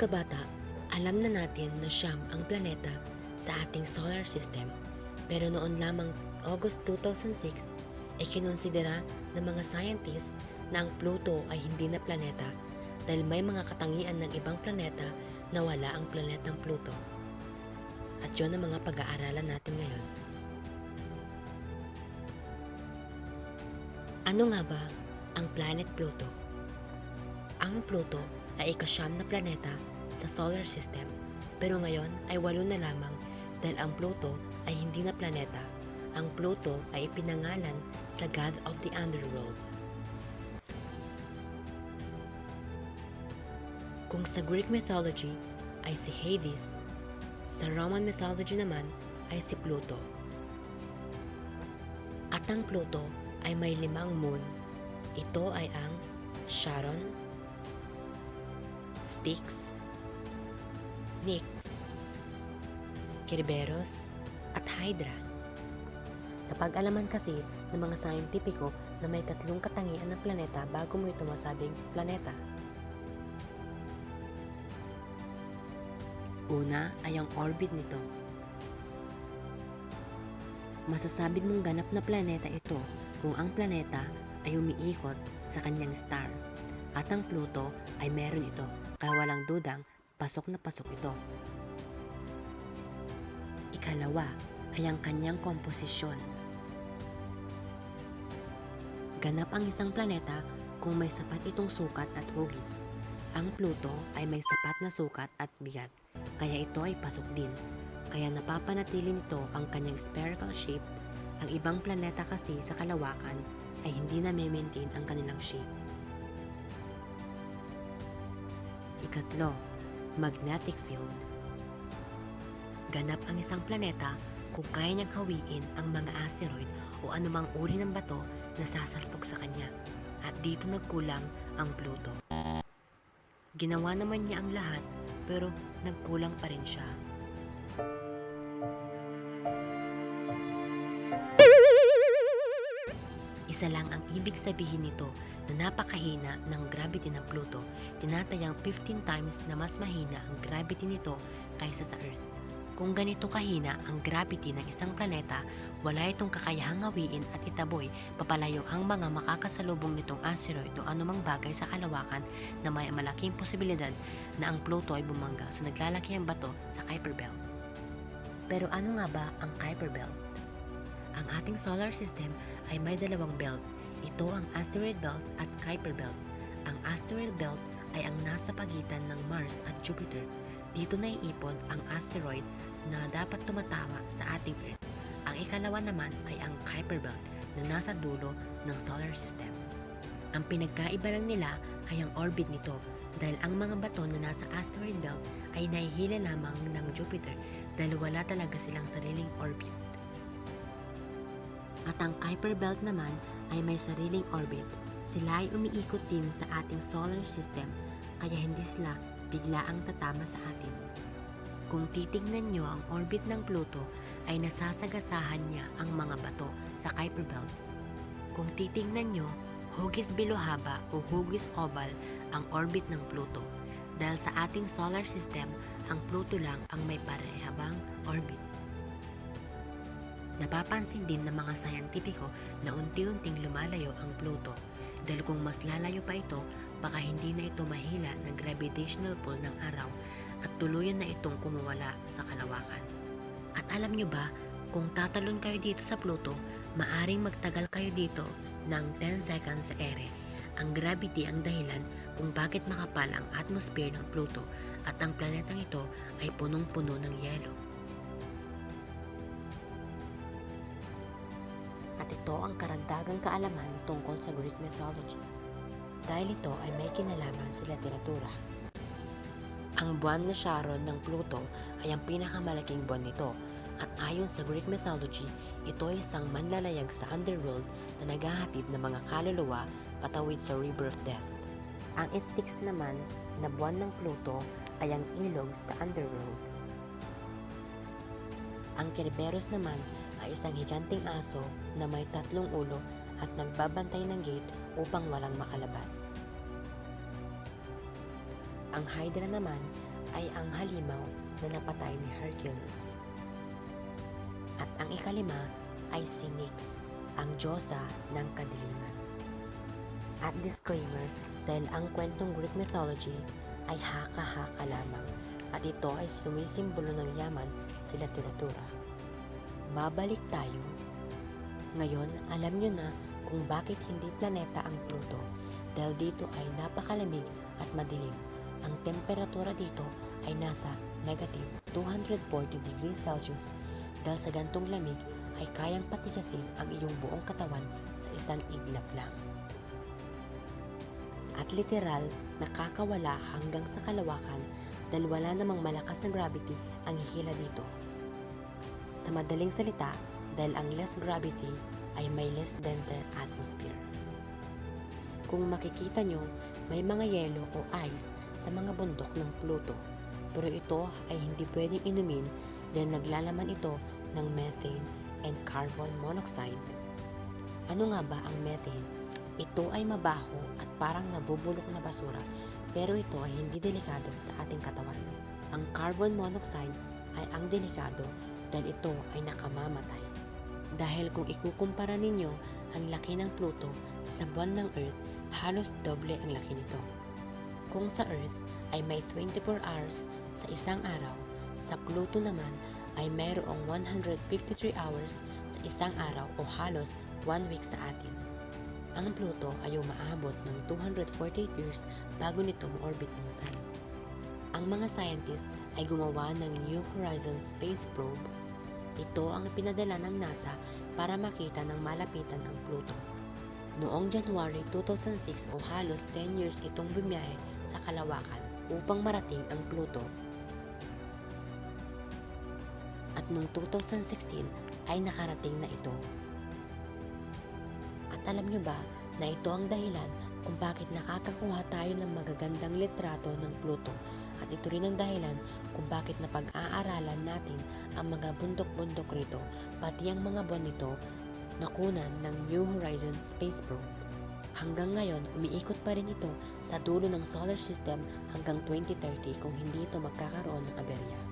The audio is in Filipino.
pagkabata, alam na natin na siyam ang planeta sa ating solar system. Pero noon lamang August 2006 ay kinonsidera ng mga scientists na ang Pluto ay hindi na planeta dahil may mga katangian ng ibang planeta na wala ang planetang Pluto. At yun ang mga pag-aaralan natin ngayon. Ano nga ba ang planet Pluto? Ang Pluto ay ika-9 na planeta sa solar system, pero ngayon ay 8 na lamang dahil ang Pluto ay hindi na planeta. Ang Pluto ay ipinangalan sa god of the underworld. Kung sa Greek mythology ay si Hades, sa Roman mythology naman ay si Pluto. At ang Pluto ay may 5 moon. Ito ay ang Charon, Styx, Nix, Kerberos, at Hydra. Napag-alaman kasi ng mga scientifico na may 3 katangian ng planeta bago mo ito masabing planeta. Una ay ang orbit nito. Masasabi mong ganap na planeta ito kung ang planeta ay umiikot sa kanyang star. At ang Pluto ay meron ito, kaya walang dudang pasok na pasok ito. Ikalawa ay ang kanyang komposisyon. Ganap ang isang planeta kung may sapat itong sukat at hugis. Ang Pluto ay may sapat na sukat at bigat, kaya ito ay pasok din. Kaya napapanatili nito ang kanyang spherical shape. Ang ibang planeta kasi sa kalawakan ay hindi na maintain ang kanilang shape. Ikatlo, magnetic field. Ganap ang isang planeta kung kaya niyang hawiin ang mga asteroid o anumang uri ng bato na sasalpok sa kanya. At dito nagkulang ang Pluto. Ginawa naman niya ang lahat pero nagkulang pa rin siya. Isa lang ang ibig sabihin nito na napakahina ng gravity ng Pluto. Tinatayang 15 times na mas mahina ang gravity nito kaysa sa Earth. Kung ganito kahina ang gravity ng isang planeta, wala itong kakayahang hawiin at itaboy papalayo ang mga makakasalubong nitong asteroid o anumang bagay sa kalawakan na may malaking posibilidad na ang Pluto ay bumangga sa naglalakihang bato sa Kuiper Belt. Pero ano nga ba ang Kuiper Belt? Ang ating solar system ay may 2 belt. Ito ang asteroid belt at Kuiper Belt. Ang asteroid belt ay ang nasa pagitan ng Mars at Jupiter. Dito naiipon ang asteroid na dapat tumatawa sa ating Earth. Ang ikalawa naman ay ang Kuiper Belt na nasa dulo ng solar system. Ang pinagkaiba lang nila ay ang orbit nito dahil ang mga bato na nasa asteroid belt ay nahihila lamang ng Jupiter dahil wala talaga silang sariling orbit. At ang Kuiper Belt naman ay may sariling orbit. Sila ay umiikot din sa ating solar system kaya hindi sila biglaang tatama sa atin. Kung titignan nyo ang orbit ng Pluto ay nasasagasahan niya ang mga bato sa Kuiper Belt. Kung titignan nyo, hugis bilohaba o hugis oval ang orbit ng Pluto. Dahil sa ating solar system, ang Pluto lang ang may parehabang orbit. Napapansin din ng mga scientifico na unti-unting lumalayo ang Pluto dahil kung mas lalayo pa ito, baka hindi na ito mahila ng gravitational pull ng araw at tuluyan na itong kumawala sa kalawakan. At alam nyo ba, kung tatalon kayo dito sa Pluto, maaring magtagal kayo dito ng 10 seconds sa ere. Ang gravity ang dahilan kung bakit makapal ang atmosphere ng Pluto at ang planetang ito ay punong-puno ng yelo. At ito ang karagdagang kaalaman tungkol sa Greek mythology. Dahil ito ay may kinalaman sa literatura. Ang buwan na Charon ng Pluto ay ang pinakamalaking buwan nito at ayon sa Greek mythology, ito ay isang manlalayag sa underworld na naghahatid ng mga kaluluwa patawid sa river of death. Ang Styx naman na buwan ng Pluto ay ang ilog sa underworld. Ang Kerberos naman ay isang higanting aso na may 3 ulo at nagbabantay ng gate upang walang makalabas. Ang Hydra naman ay ang halimaw na napatay ni Hercules. At ang ikalima ay si Nyx, ang diyosa ng kadiliman. At disclaimer, dahil ang kwentong Greek mythology ay haka-haka lamang at ito ay sumisimbolo ng yaman sa literatura. Babalik tayo. Ngayon, alam nyo na kung bakit hindi planeta ang Pluto dahil dito ay napakalamig at madilim. Ang temperatura dito ay nasa negative 240 degrees Celsius dahil sa gantong lamig ay kayang patigasin ang iyong buong katawan sa isang iglap lang. At literal, nakakawala hanggang sa kalawakan dahil wala namang malakas na gravity ang hihila dito. Sa madaling salita, dahil ang less gravity ay may less denser atmosphere. Kung makikita nyo, may mga yelo o ice sa mga bundok ng Pluto, pero ito ay hindi pwedeng inumin dahil naglalaman ito ng methane and carbon monoxide. Ano nga ba ang methane? Ito ay mabaho at parang nabubulok na basura, pero ito ay hindi delikado sa ating katawan. Ang carbon monoxide ay ang delikado dahil ito ay nakamamatay. Dahil kung ikukumpara ninyo ang laki ng Pluto sa buwan ng Earth, halos doble ang laki nito. Kung sa Earth ay may 24 hours sa isang araw, sa Pluto naman ay mayroong 153 hours sa isang araw o halos 1 week sa atin. Ang Pluto ay umaabot ng 248 years bago nito ma-orbit ang Sun. Ang mga scientists ay gumawa ng New Horizons Space Probe. Ito ang pinadala ng NASA para makita ng malapitan ang Pluto. Noong January 2006 o halos 10 years itong bumiyahe sa kalawakan upang marating ang Pluto. At noong 2016 ay nakarating na ito. At alam nyo ba na ito ang dahilan kung bakit nakakakuha tayo ng magagandang litrato ng Pluto at ito rin ang dahilan kung bakit napag-aaralan natin ang mga bundok-bundok rito pati ang mga buwan nito nakunan ng New Horizons Space Probe. Hanggang ngayon, umiikot pa rin ito sa dulo ng solar system hanggang 2030 kung hindi ito magkakaroon ng aberya.